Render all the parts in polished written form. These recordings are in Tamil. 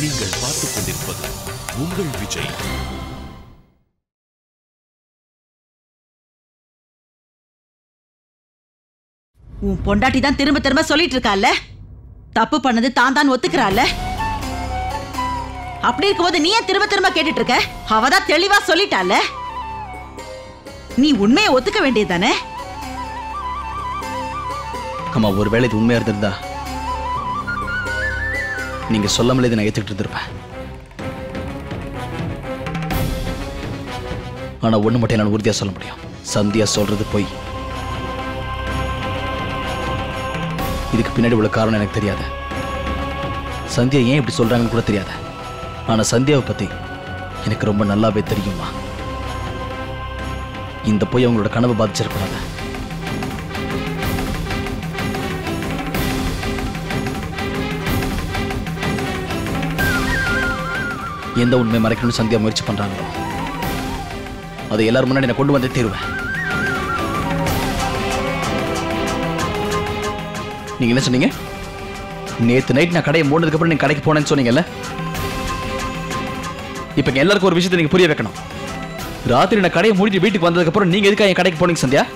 நீங்கள் பார்த்துக் கொண்டிருப்பது உங்கள் விஜய். உன் பொண்டாட்டி தான் திரும்ப திரும்ப சொல்லிட்டு இருக்கால, தப்பு பண்ணது தான் ஒத்துக்கிறாள். அப்படி இருக்கும்போது நீ ஏன் திரும்ப திரும்ப கேட்டுட்டு இருக்க? அவதான் தெளிவா சொல்லிட்டால, நீ உண்மையை ஒத்துக்க வேண்டியதுதானே? அம்மா, ஒருவேளை இது உண்மையா இருந்திருந்தா நீங்க சொல்லாமலே இதை நான் ஏத்துக்கிட்டு இருந்திருப்பேன். ஆனா ஒண்ணு மட்டும் என்னால உறுதியா சொல்ல முடியும், சந்தியா சொல்றது பொய். இதுக்கு பின்னாடி உள்ள காரணம் எனக்கு தெரியாது. சந்தியா ஏன் இப்படி சொல்றாங்கன்னு கூட தெரியாது. ஆனா சந்தியாவை பத்தி எனக்கு ரொம்ப நல்லாவே தெரியுமா. இந்த பொய் அவங்களோட கனவை பாதிச்சிருக்கூடாது. எந்த உண்மை மறைக்கணும்னு சந்தியா முயற்சி பண்றாங்களோ அதை எல்லாரும் முன்னாடி நான் கொண்டு வந்து தீருவேன். நீங்க என்ன சொன்னீங்க? நேத்து நைட் நான் கடையை மூடினதுக்கு அப்புறம் நீங்க கடைக்கு போனேன்னு சொன்னீங்கல்ல. இப்ப எல்லாருக்கும் ஒரு விஷயத்தை நீங்க புரிய வைக்கணும். ராத்திரி நான் கடையை மூடிட்டு வீட்டுக்கு வந்ததுக்கு அப்புறம் நீங்க எதுக்காக என் கடைக்கு போனீங்க சந்தியா?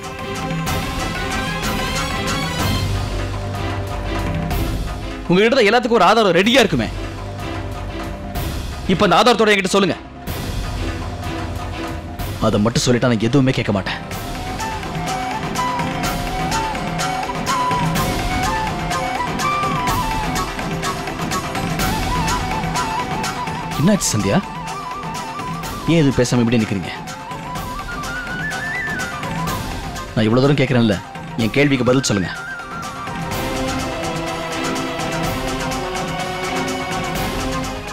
உங்ககிட்ட எல்லாத்துக்கும் ஒரு ஆதாரம் ரெடியா இருக்குமே. இப்ப அந்த ஆதாரத்தோட என்கிட்ட சொல்லுங்க. அதை மட்டும் சொல்லிட்டா நான் எதுவுமே கேட்க மாட்டேன். என்னாச்சு சந்தியா? ஏன் எதுவும் பேசாம இப்படி நிக்கிறீங்க? நான் இவ்வளவு தூரம் கேட்கிறேன்ல, என் கேள்விக்கு பதில் சொல்லுங்க.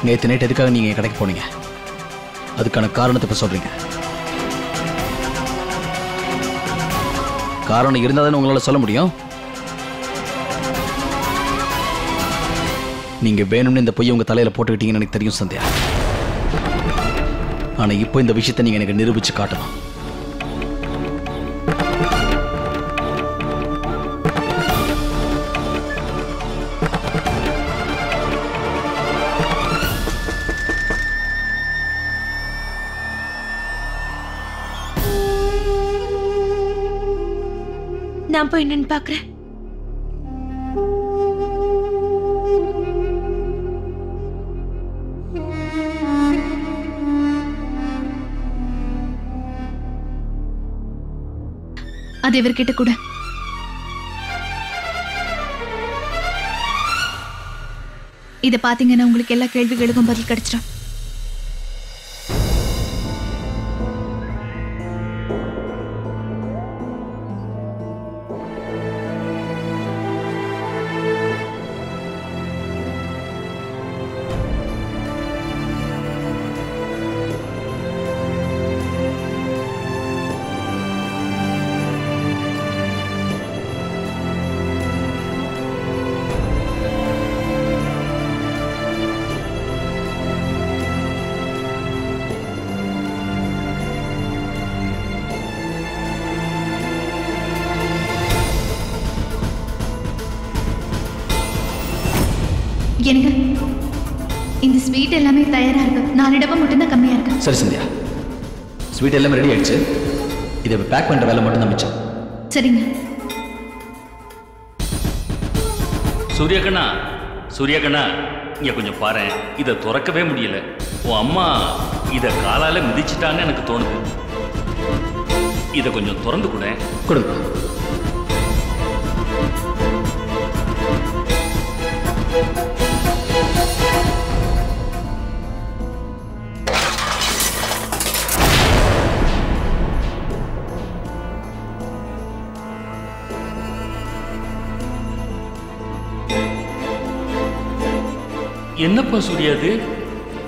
நேற்று நைட் எதுக்காக நீங்க என் கடைக்கு போனீங்க? அதுக்கான காரணத்தை இப்ப சொல்றீங்க. காரணம் இருந்தாதானே உங்களால சொல்ல முடியும். நீங்க வேணும்னு இந்த பொய்யை உங்க தலையில போட்டுக்கிட்டீங்கன்னு எனக்கு தெரியும் சந்தியா. ஆனா இப்போ இந்த விஷயத்தை நீங்க எனக்கு நிரூபிச்சு காட்டணும். நான் போய் என்னன்னு பாக்குறேன். அது இவர்கிட்ட கூட. இத பாத்தீங்கன்னா உங்களுக்கு எல்லா கேள்விகளுக்கும் பதில் கிடைச்சிடும். எனக்கு இந்த ஸ்வீட் எல்லாமே தயாரா இருக்கு. 4 டப்பா மட்டும் தான் கம்மியா இருக்கு. சரி சந்தியா, ஸ்வீட் எல்லாமே ரெடி ஆயிடுச்சு. இதை பேக் பண்ற வேலை மட்டும் தான் மிச்சம். சரிங்க. சூர்யாக்கண்ணா இங்க கொஞ்சம் பாரு. இதை திறக்கவே முடியல. உன் அம்மா இதை காலால மிதிச்சிட்டான்னு எனக்கு தோணுது. இதை கொஞ்சம் திறந்து கொடுங்க. என்னப்பா சூர்யாது,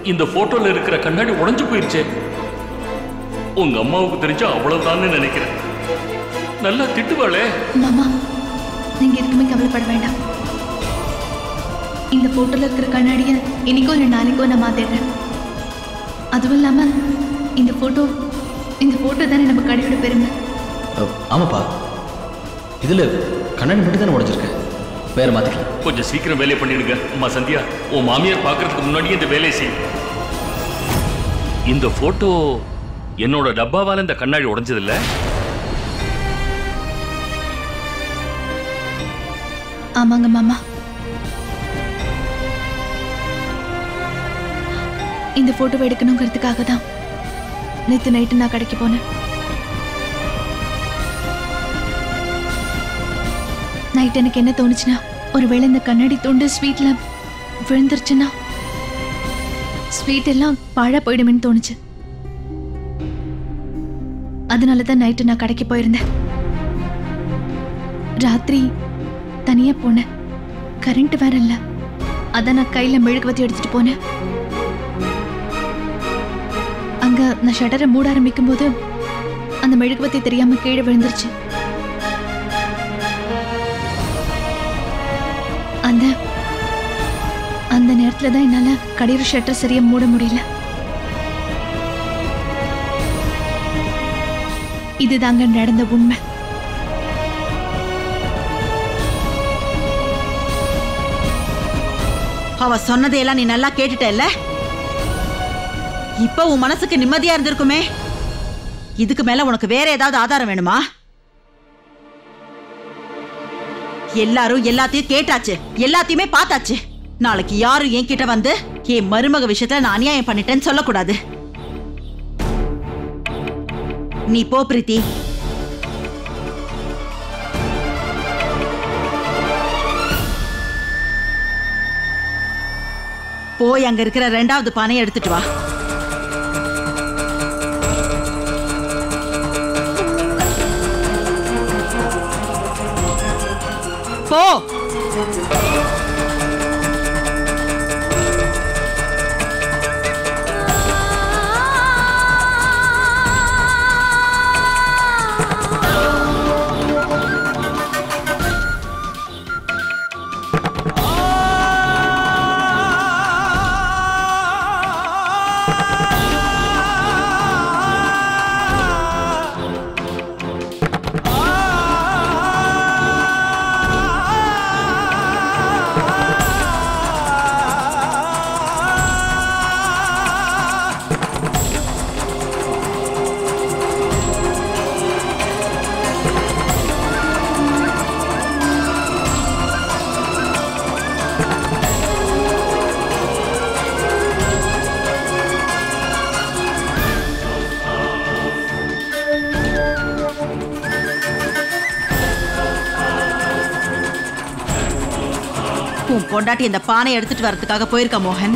இந்த போட்டோல இருக்கிற கண்ணாடி உடைஞ்சு போயிருச்சு. உங்க அம்மாவுக்கு தெரிஞ்சா அவ்வளவுதான்னு நினைக்கிறேன். நல்லா திட்டுவாளே. மாமா, நீங்க எதுக்குமே கவலைப்பட வேண்டாம். இந்த போட்டோல இருக்கிற கண்ணாடிய இன்னைக்கோ இல்லை நாளைக்கோ நான் மாத்திடுறேன். அதுவும் இல்லாம இந்த போட்டோ தானே நம்ம கடையோட பெருமை. ஆமாப்பா, இதுல கண்ணாடி மட்டும் தானே உடைஞ்சிருக்கு. வேற மாத்திக்கலாம். கொஞ்சம் சீக்கிரம் வேலையை பண்ணிடுங்க. அம்மா சந்தியா, உன் மாமியார் பார்க்கறதுக்கு முன்னாடி இந்த வேலையை செய். இந்த போட்டோ என்னோட டப்பாவால இந்த கண்ணாடி உடைஞ்சதில்ல? ஆமாங்க மாமா. இந்த போட்டோவை எடுக்கணுங்கிறதுக்காக தான் நேற்று நைட்டு நான் கடைக்கு போனேன். நைட் எனக்கு என்ன தோணுச்சுன்னா, ஒருவேளை இந்த கண்ணாடி துண்டு ஸ்வீட்ல விழுந்துருச்சுன்னா ஸ்வீட் எல்லாம் பாழா போயிடுமேன்னு தோணுச்சு. அதனால தான் நைட்டு நான் கடைக்கு போயிருந்தேன். ராத்திரி தனியா போனேன். கரண்ட் வேற இல்ல. அதான் நான் கையில மெழுகுவத்தி எடுத்துட்டு போனேன். அங்க நான் ஷட்டரை மூட ஆரம்பிக்கும் போது அந்த மெழுகுவத்தி தெரியாம கீழே விழுந்துருச்சு. அந்த நேரத்துல தான் என்னால கடையோட ஷட்டர் சரியா மூட முடியல. இதுதாங்க நடந்த உண்மை. அவ சொன்னதையெல்லாம் நீ நல்லா கேட்டுட்ட இல்ல? இப்ப உன் மனசுக்கு நிம்மதியா இருந்திருக்குமே. இதுக்கு மேல உனக்கு வேற ஏதாவது ஆதாரம் வேணுமா? எல்லாரும் எல்லாத்தையும் கேட்டாச்சு, எல்லாத்தையுமே பார்த்தாச்சு. நாளைக்கு யாரும் என்கிட்ட வந்து என் மருமக விஷயத்துல நான் அநியாயம் பண்ணிட்டேன்னு சொல்லக்கூடாது. நீ போ பிரீத்தி. போய் அங்க இருக்கிற 2வது பானையை எடுத்துட்டு வா. போ. உன் பொண்டாட்டி இந்த பானை எடுத்துட்டு வரதுக்காக போயிருக்க மோகன்.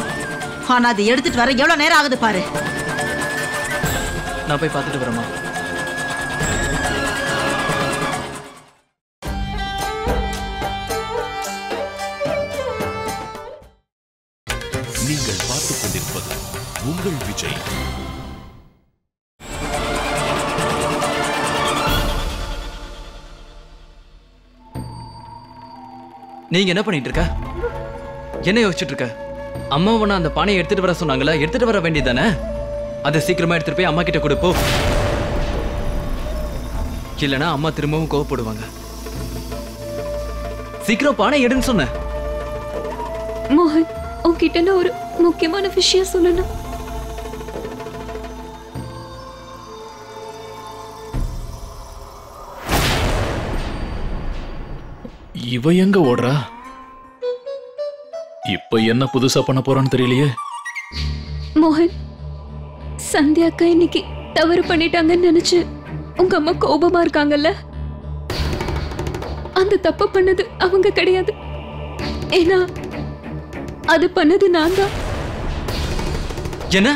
ஆனா அது எடுத்துட்டு வர எவ்வளவு நேரம் ஆகுது பாரு. நான் போய் பார்த்துட்டு வரேம்மா. நீங்கள் பார்த்துக் கொண்டிருப்பது உங்கள் விஜய். நீங்க என்ன பண்ணிட்டு இருக்க? என்ன யோசிச்சுட்டு இருக்க? அம்மா உன்னை அந்த பானையை எடுத்துட்டு வர சொன்னாங்களா? எடுத்துட்டு வர வேண்டியதானே? அதை சீக்கிரமா எடுத்துட்டு போய் அம்மா கிட்ட கொடுப்போ. இல்லைன்னா அம்மா திரும்பவும் கோவப்படுவாங்க. சீக்கிரம் பானை எடுன்னு சொன்ன. மோகன், உன்கிட்ட நான் ஒரு முக்கியமான விஷயம் சொல்லணும். இவ எங்க ஓடுறா? இப்ப என்ன புதுசா பண்ண போறான்னு தெரியலையே. மோகன், சந்தியா அக்கா இன்னைக்கு தவறு பண்ணிட்டாங்கன்னு நினைச்சு உங்க அம்மா கோபமா இருக்காங்கல்ல? அந்த தப்பு பண்ணது அவங்க கிடையாது. ஏன்னா அது பண்ணது நான் தான். என்ன?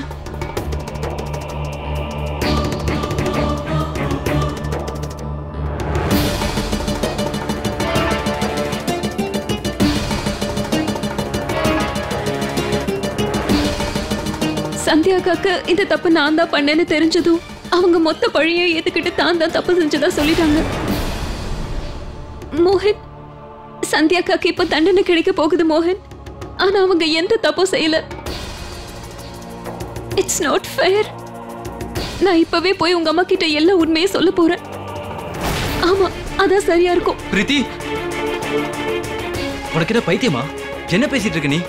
சந்தியா அக்காக்கு இந்த தப்பு நான் தான் பண்ணேன்னு தெரிஞ்சதும் அவங்க மொத்த பழியை ஏத்துக்கிட்டு தான் தப்பு செஞ்சதா சொல்லிட்டாங்க. மோகன், சந்தியா அக்காக்கு இப்ப தண்டனை கிடைக்க போகுது மோகன். ஆனா அவங்க எந்த தப்பும் செய்யல. It's not fair. நான் இப்பவே போய் உங்க அம்மா கிட்ட எல்லா உண்மையை சொல்ல போறேன். ஆமா, அதான் சரியா இருக்கும். பிரீத்தி, உனக்கு என்ன பைத்தியமா? என்ன பேசிட்டு இருக்க நீ?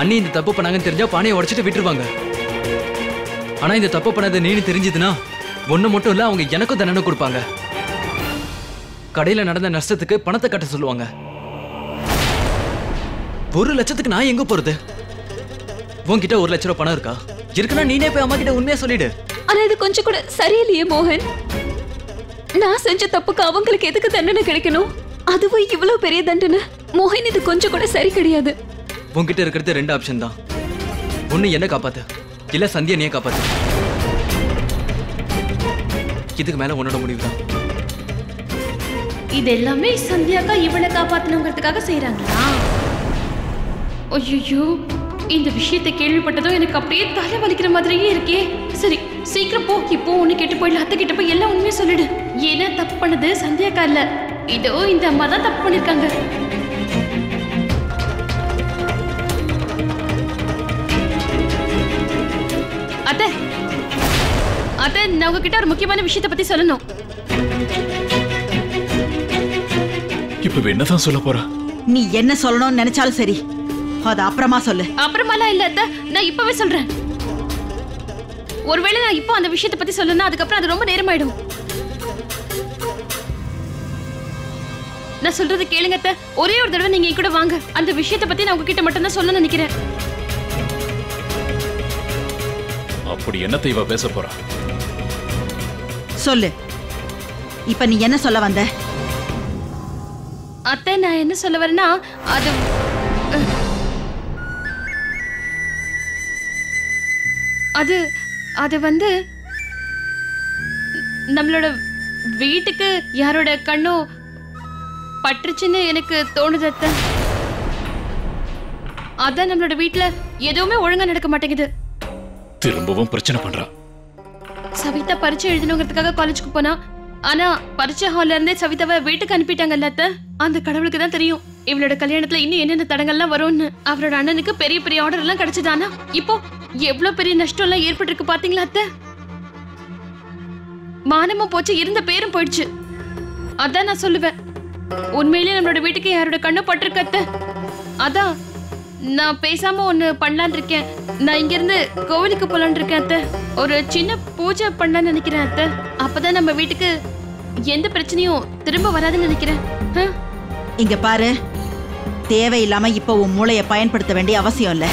அண்ணி இந்த தப்பு பண்ணாங்கன்னு தெரிஞ்சா பானையை உடைச்சிட்டு விட்டுருவாங்க. ஆனா இந்த தப்பு பண்ணது நீனு தெரிஞ்சதுன்னா ஒண்ணு மட்டும் இல்ல, அவங்க எனக்கும் தண்டனை கொடுப்பாங்க. கடையில நடந்த நஷ்டத்துக்கு பணத்தை கட்ட சொல்லுவாங்க. 1 லட்சத்துக்கு நான் எங்க போறது? உன்கிட்ட 1 லட்ச ரூபாய் பணம் இருக்கா? இருக்குன்னா நீனே போய் அம்மா கிட்ட உண்மையா சொல்லிடு. ஆனா இது கொஞ்சம் கூட சரியில்லையே மோகன். நான் செஞ்ச தப்புக்கு அவங்களுக்கு எதுக்கு தண்டனை கிடைக்கணும்? அதுவும் இவ்வளவு பெரிய தண்டனை. மோகன், இது கொஞ்சம் கூட சரி கிடையாது. உன்கிட்ட இருக்கிறது 2 ஆப்ஷன் தான். ஒண்ணு என்ன காப்பாத்து, இல்ல சந்தியா நீயே காப்பாத்து. இதுக்கு மேல உன்னோட முடிவுதான். இது எல்லாமே சந்தியாக்கா இவனை காப்பாத்தணுங்கிறதுக்காக செய்யறாங்களா? ஐயோ, இந்த விஷயத்தை கேள்விப்பட்டதும் எனக்கு அப்படியே தலை வலிக்கிற மாதிரியே இருக்கே. சரி, சீக்கிரம் போ. இப்போ ஒண்ணு கேட்டு போயிடல. அத்தை கிட்ட போய் எல்லாம் உண்மையை சொல்லிடு. ஏன்னா தப்பு பண்ணது சந்தியாக்கா இல்ல, இதோ இந்த அம்மா தான் தப்பு பண்ணிருக்காங்க. அத்தை, அத்தை, நான் உங்ககிட்ட ஒரு முக்கியமான விஷயத்தை பத்தி சொல்லணும். இப்ப என்னதான் சொல்ல போறா? நீ என்ன சொல்லணும்னு நினைச்சாலும் சரி, அது அப்புறமா சொல்லு. அப்புறமாலாம் இல்ல அத்தை, நான் இப்பவே சொல்றேன். ஒருவேளை நான் இப்போ அந்த விஷயத்தை பத்தி சொல்லணும்னா அதுக்கப்புறம் அது ரொம்ப நேரமாயிடும். நான் சொல்றது கேளுங்க அத்தை. ஒரே ஒரு தடவை நீங்க கூட வாங்க. அந்த விஷயத்தை பத்தி நான் உங்ககிட்ட மட்டும் தான் சொல்ல நினைக்கிறேன். அப்படி என்னத்தை இவ பேச போறா? சொல்லு, இப்ப நீ என்ன சொல்ல வந்த? அத்தை, நான் என்ன சொல்ல வரேன்னா, அது வந்து நம்மளோட வீட்டுக்கு யாரோட கண்ணோ பட்டுச்சுன்னு எனக்கு தோணுது அத்தை. அதான் நம்மளோட வீட்டுல எதுவுமே ஒழுங்கா நடக்க மாட்டேங்குது. திரும்பவும் பிரச்சனை பண்றா. சவிதா பரீட்சை எழுதணுங்கிறதுக்காக காலேஜுக்கு போனா, ஆனா பரீட்சை ஹால்ல இருந்தே சவிதாவை வீட்டுக்கு அனுப்பிட்டாங்கல்ல அத்தை. அந்த கடவுளுக்கு தான் தெரியும் இவளோட கல்யாணத்துல இன்னும் என்னென்ன தடங்கள்லாம் வரும்னு. அவரோட அண்ணனுக்கு பெரிய பெரிய ஆர்டர் எல்லாம் கிடைச்சதானா இப்போ எவ்வளவு பெரிய நஷ்டம் எல்லாம் ஏற்பட்டு இருக்கு பாத்தீங்களா அத்தை? மானமும் போச்சு, இருந்த பேரும் போயிடுச்சு. அதான் நான் சொல்லுவேன், உண்மையிலேயே நம்மளோட வீட்டுக்கு யாரோட கண்ணு பட்டிருக்கு அத்தை. அதான் நான் பேசாம ஒண்ணு பண்ணலான் இருக்கேன். நான் இங்க இருந்து கோவிலுக்கு போலான் இருக்கேன் அத்தை. ஒரு சின்ன பூஜை பண்ணலான்னு நினைக்கிறேன் அத்தை. அப்பதான் நம்ம வீட்டுக்கு எந்த பிரச்சனையும் திரும்ப வராதுன்னு நினைக்கிறேன். இங்க பாரு, தேவையில்லாம இப்ப உன் மூளையை பயன்படுத்த வேண்டிய அவசியம் இல்ல.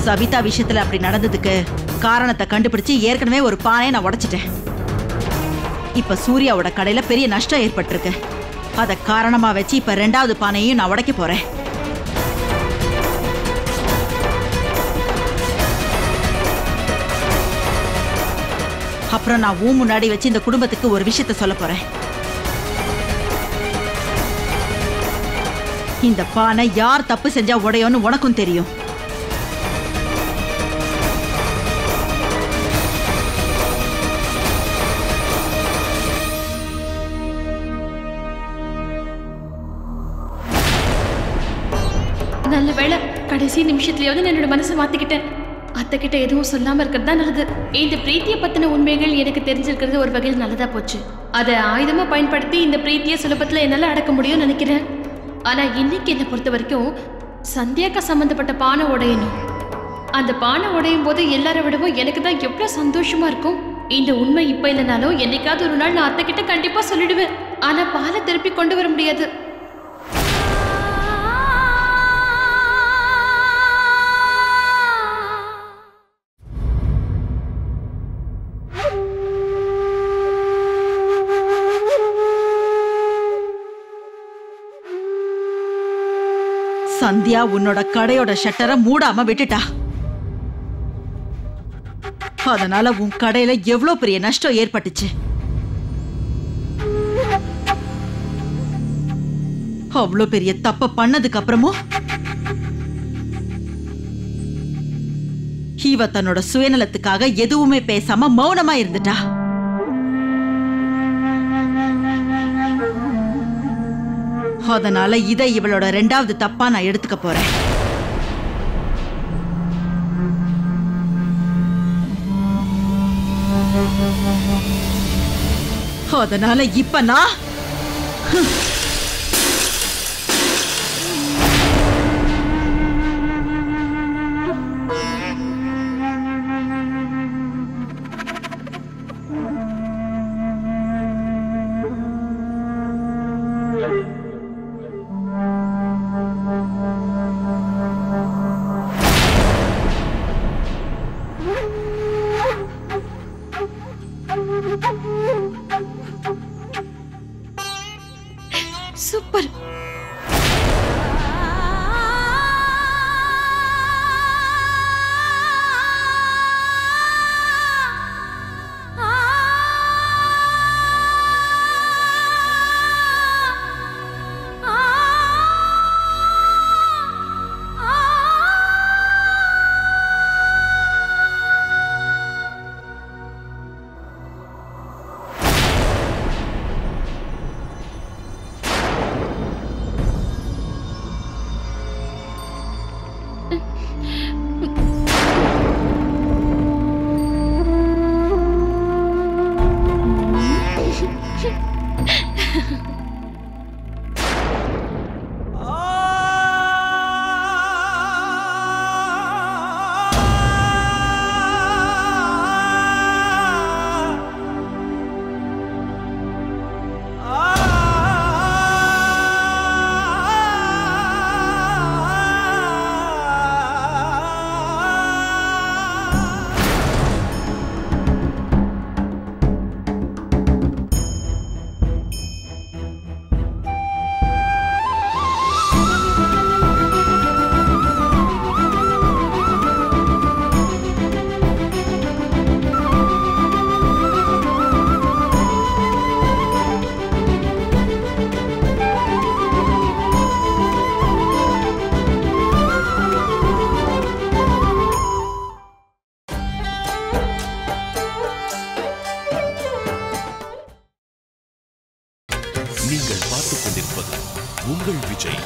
சவிதா விஷயத்துல அப்படி நடந்ததுக்கு காரணத்தை கண்டுபிடிச்சு ஏற்கனவே ஒரு பானையை நான் உடைச்சிட்டேன். இப்ப சூர்யாவோட கடையில பெரிய நஷ்டம் ஏற்பட்டிருக்கு. அத காரணமா வச்சு இப்ப 2வது பானையையும் நான் உடைக்க போறேன். அப்புறம் நான் முன்னாடி வச்சு இந்த குடும்பத்துக்கு ஒரு விஷயத்த சொல்ல போறேன். இந்த பானை யார் தப்பு செஞ்சா உடையோன்னு உனக்கும் தெரியும். நல்ல வேளை கடைசி நிமிஷத்துலயாவது என்னோட மனசை மாத்திக்கிட்டேன். அத்தை கிட்ட எதுவும் சொல்லாம இருக்கிறது தான் நல்லது. இந்த பிரீத்தியை பத்தின உண்மைகள் எனக்கு தெரிஞ்சிருக்கிறது ஒரு வகையில் நல்லதா போச்சு. அதை ஆயுதமா பயன்படுத்தி இந்த பிரீத்தியை சுலபத்துல என்னால அடக்க முடியும்னு நினைக்கிறேன். ஆனா இன்னைக்கு என்னை பொறுத்த வரைக்கும் சந்தியாக்கா சம்பந்தப்பட்ட பானை உடையணும். அந்த பானை உடையும் போது எல்லாரை விடவும் எனக்கு தான் எவ்வளவு சந்தோஷமா இருக்கும். இந்த உண்மை இப்ப இல்லைனாலும் என்னைக்காவது ஒரு நாள் நான் அத்தை கிட்ட கண்டிப்பா சொல்லிடுவேன். ஆனா பாலை திருப்பி கொண்டு வர முடியாது. சந்தியா உன்னோட கடையோட ஷட்டரை மூடாம விட்டுட்டா. அதனால உன் கடையில எவ்வளவு பெரிய நஷ்டம் ஏற்பட்டுச்சு. அவ்வளவு பெரிய தப்ப பண்ணதுக்கு அப்புறமும் இவ தன்னோட சுயநலத்துக்காக எதுவுமே பேசாம மௌனமா இருந்துட்டா. அதனால இதை இவளோட 2வது தப்பா நான் எடுத்துக்க போறேன். அதனால இப்ப நான் சூப்பர். நீங்கள் பார்த்துக் கொண்டிருப்பது உங்கள் விஜய்.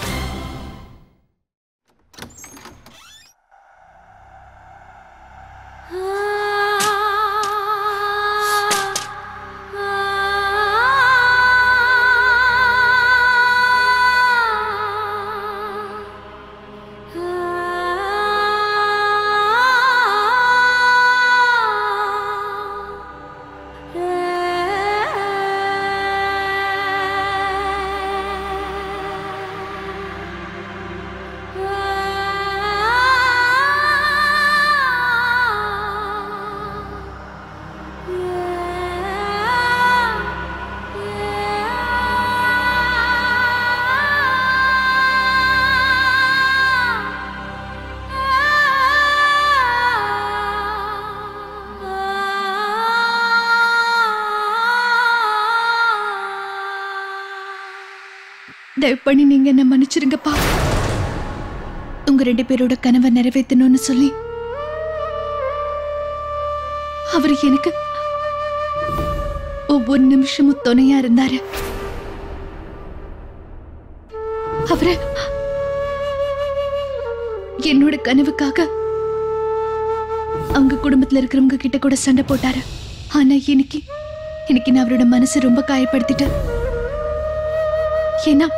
தயவு பண்ணி நீங்க என்ன மன்னிச்சிருங்கப்பா. உங்க 2 பேரோட கனவை நிறைவேற்றணும்னு சொல்லி அவர் எனக்கு ஒவ்வொரு நிமிஷமும் துணையா இருந்தாரு. அவரு என்னோட கனவுக்காக அவங்க குடும்பத்துல இருக்கிறவங்க கிட்ட கூட சண்டை போட்டாரு. ஆனா இன்னைக்கு நான் அவரோட மனசை ரொம்ப காயப்படுத்திட்டேன். ஏன்னா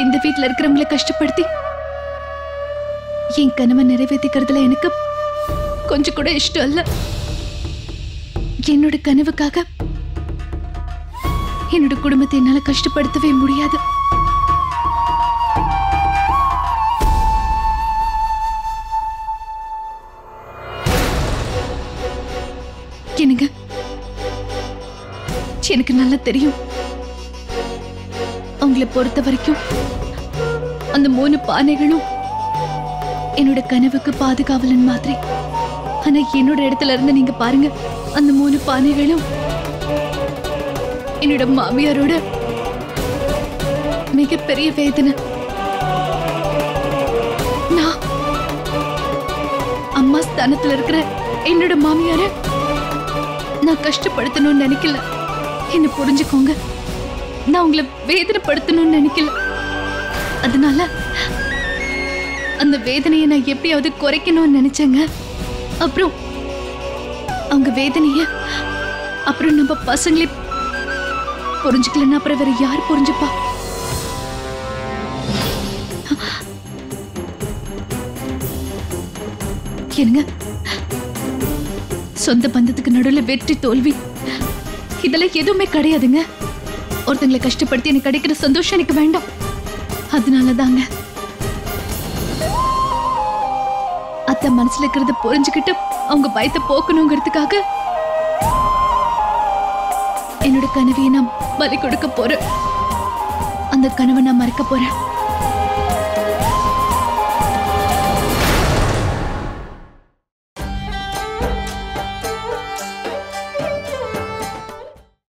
இந்த வீட்டுல இருக்கிறவங்களை கஷ்டப்படுத்தி என் கனவை நிறைவேற்றிக்கிறதுல எனக்கு கொஞ்சம் கூட இஷ்டம் இல்ல. என்னோட கனவுக்காக என்னோட குடும்பத்தை என்னால கஷ்டப்படுத்தவே முடியாது. எனக்கு நல்லா தெரியும். உங்களை பொறுத்த வரைக்கும் அந்த 3 பானைகளும் என்னோட கனவுக்கு பாதுகாவலன் மாதிரி. ஆனா என்னோட இடத்துல இருந்து நீங்க பாருங்க, அந்த 3 பானைகளும் என்னோட மாமியாரோட மிகப்பெரிய வேதனை. நான் அம்மா ஸ்தானத்துல இருக்கிற என்னோட மாமியார நான் கஷ்டப்படுத்தணும்னு நினைக்கல. என்ன புரிஞ்சுக்கோங்க, நான் உங்களை வேதனைப்படுத்தணும்னு நினைக்கல. அதனால அந்த வேதனையை நான் எப்படியாவது குறைக்கணும்னு நினைச்சேங்க. அப்புறம் அவங்க வேதனைய அப்புறம் நம்ம பசங்களே புரிஞ்சுக்கலன்னா அப்புறம் வேற யார் புரிஞ்சுப்பா? என்னங்க, சொந்த பந்தத்துக்கு நடுவில் வெற்றி தோல்வி இதெல்லாம் எதுவுமே கிடையாதுங்க. ஒருத்தங்களை கஷ்டப்படுத்தி எனக்கு கிடைக்கிற சந்தோஷம் எனக்கு வேண்டாம். அதனாலதாங்க அத்தை மனசுல இருக்கிறத புரிஞ்சுக்கிட்டு அவங்க பயத்தை போக்கணுங்கிறதுக்காக என்னோட கனவையை நான் பலி கொடுக்க போறேன். அந்த கனவை நான் மறக்க போறேன்.